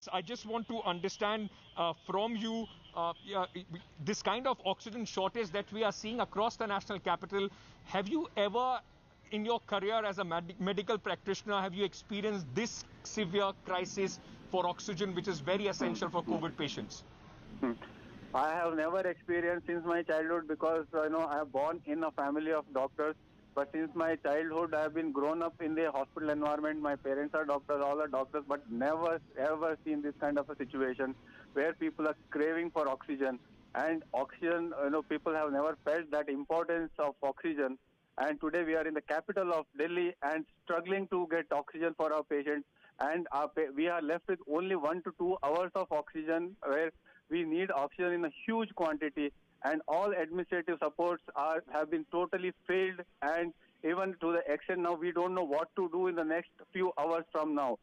I just want to understand from you yeah, this kind of oxygen shortage that we are seeing across the national capital. Have you ever, in your career as a medical practitioner, have you experienced this severe crisis for oxygen, which is very essential for COVID patients? I have never experienced since my childhood because I am born in a family of doctors. But since my childhood, I have been grown up in the hospital environment. My parents are doctors, all are doctors, but never ever seen this kind of a situation where people are craving for oxygen. And oxygen, people have never felt that importance of oxygen. And today we are in the capital of Delhi and struggling to get oxygen for our patients. And we are left with only 1 to 2 hours of oxygen where we need oxygen in a huge quantity, and all administrative supports have been totally failed, and even to the extent now we don't know what to do in the next few hours from now.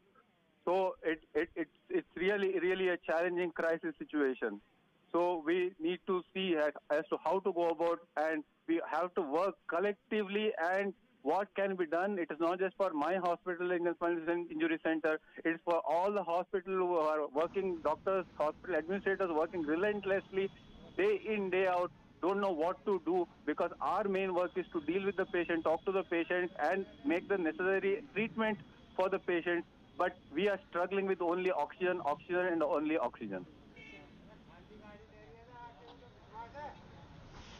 So it's really a challenging crisis situation. So we need to see as to how to go about, and we have to work collectively and what can be done. It is not just for my hospital, Indian Spinal Injury Center. It is for all the hospital who are working, doctors, hospital administrators working relentlessly, day in, day out, don't know what to do because our main work is to deal with the patient, talk to the patient, and make the necessary treatment for the patient. But we are struggling with only oxygen, oxygen, and only oxygen.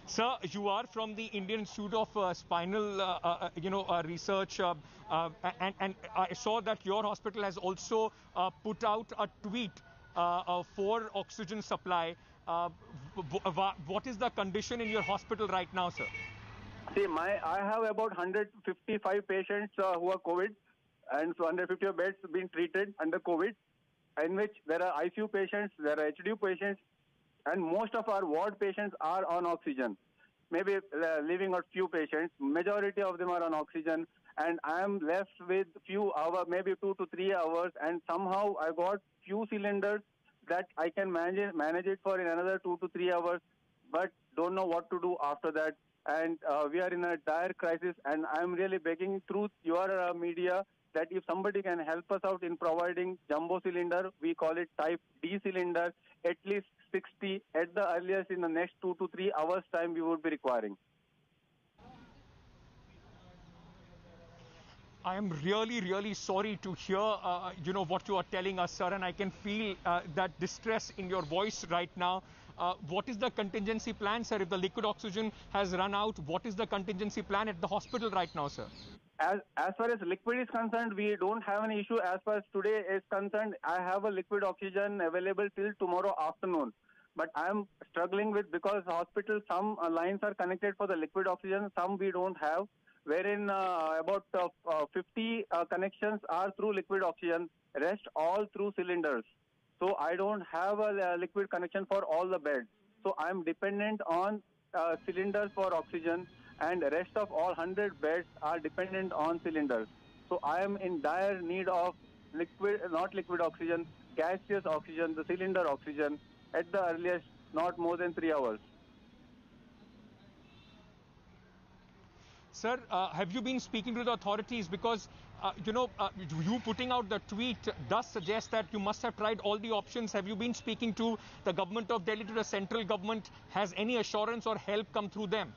Sir, you are from the Indian Institute of Spinal, Research, and I saw that your hospital has also put out a tweet for oxygen supply. What is the condition in your hospital right now, sir? See, I have about 155 patients who are COVID, and so 150 beds being treated under COVID, in which there are ICU patients, there are HDU patients, and most of our ward patients are on oxygen. Maybe leaving out few patients, majority of them are on oxygen, and I am left with few hours, maybe 2 to 3 hours, and somehow I got few cylinders that I can manage it for in another 2 to 3 hours, but don't know what to do after that. And we are in a dire crisis, and I am really begging through your media that if somebody can help us out in providing jumbo cylinder, we call it type D cylinder, at least 60 at the earliest in the next 2 to 3 hours time we would be requiring. I am really sorry to hear, what you are telling us, sir, and I can feel that distress in your voice right now. What is the contingency plan, sir? If the liquid oxygen has run out, what is the contingency plan at the hospital right now, sir? As far as liquid is concerned, we don't have any issue. As far as today is concerned, I have a liquid oxygen available till tomorrow afternoon. But I am struggling with, because hospital, some lines are connected for the liquid oxygen, some we don't have, wherein about 50 connections are through liquid oxygen, rest all through cylinders. So I don't have a liquid connection for all the beds. So I am dependent on cylinders for oxygen, and the rest of all 100 beds are dependent on cylinders. So I am in dire need of liquid, not liquid oxygen, gaseous oxygen, the cylinder oxygen, at the earliest, not more than 3 hours. Sir, have you been speaking to the authorities? Because, you putting out the tweet does suggest that you must have tried all the options. Have you been speaking to the government of Delhi, to the central government? Has any assurance or help come through them?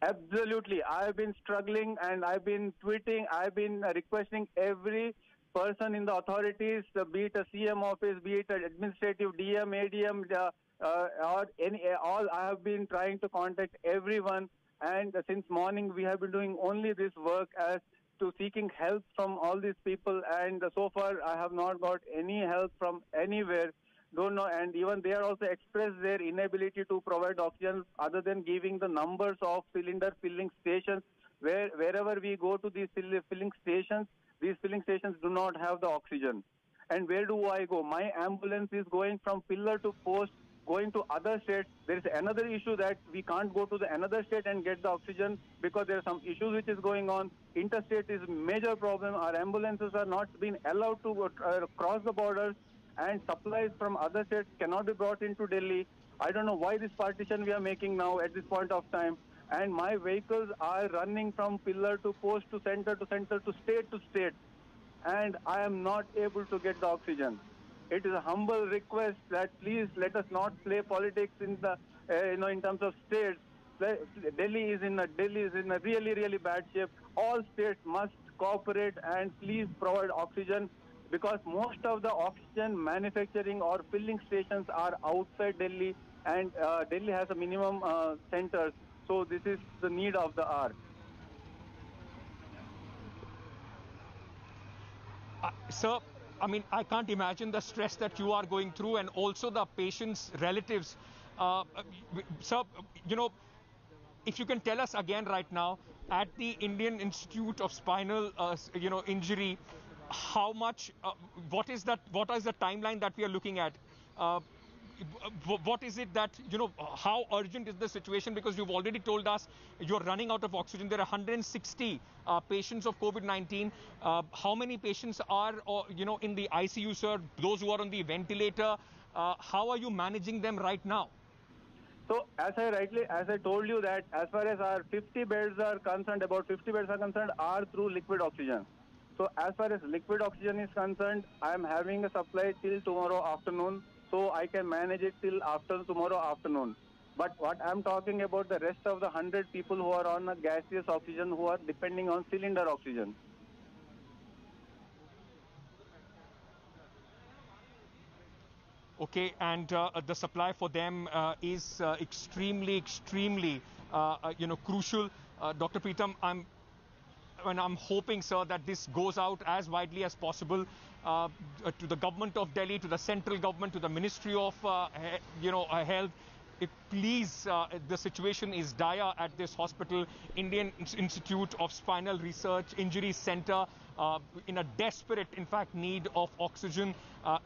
Absolutely. I've been struggling, and I've been tweeting, I've been requesting every person in the authorities, be it a CM office, be it an administrative DM, ADM, or any, all. I have been trying to contact everyone, and since morning we have been doing only this work as to seeking help from all these people, and so far I have not got any help from anywhere. Don't know, and even they are also expressed their inability to provide oxygen other than giving the numbers of cylinder filling stations. Wherever we go to these filling stations, these filling stations do not have the oxygen. And where do I go? My ambulance is going from pillar to post, going to other states. There is another issue that we can't go to the another state and get the oxygen because there are some issues which is going on. Interstate is a major problem. Our ambulances are not being allowed to cross the borders, and supplies from other states cannot be brought into Delhi. I don't know why this partition we are making now at this point of time. And my vehicles are running from pillar to post to center to state, and I am not able to get the oxygen. it is a humble request that please let us not play politics in the, in terms of states. Delhi is in a really bad shape. All states must cooperate and please provide oxygen, because most of the oxygen manufacturing or filling stations are outside Delhi, and Delhi has a minimum centers. So this is the need of the hour. Sir, I mean, I can't imagine the stress that you are going through, and also the patients' relatives. Sir, you know, if you can tell us again right now, at the Indian Institute of Spinal, Injury, how much, what is that, what is the timeline that we are looking at? What is it that, how urgent is the situation? Because you've already told us you're running out of oxygen. There are 160 patients of COVID-19. How many patients are, in the ICU, sir? Those who are on the ventilator, how are you managing them right now? So as I told you that as far as our 50 beds are concerned, about 50 beds are concerned are through liquid oxygen. So as far as liquid oxygen is concerned, I am having a supply till tomorrow afternoon, so I can manage it till after tomorrow afternoon. But what I'm talking about, the rest of the 100 people who are on a gaseous oxygen, who are depending on cylinder oxygen. Okay, and the supply for them is extremely, crucial. Dr. Preetham, I'm hoping, sir, that this goes out as widely as possible to the government of Delhi, to the central government, to the Ministry of Health. Please, the situation is dire at this hospital, Indian Institute of Spinal Research Injury Center, in a desperate, in fact, need of oxygen.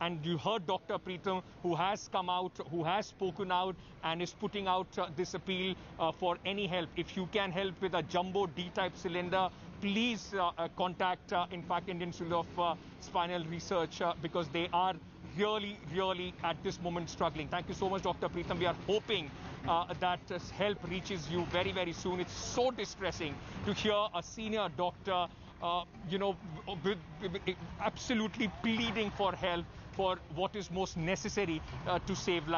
And you heard Dr. Preetham, who has come out, who has spoken out and is putting out this appeal for any help. If you can help with a jumbo D-type cylinder, please contact, in fact, Indian Institute of Spinal Research, because they are really at this moment struggling. Thank you so much, Dr. Preetham. We are hoping that help reaches you very soon. It's so distressing to hear a senior doctor absolutely pleading for help for what is most necessary to save lives.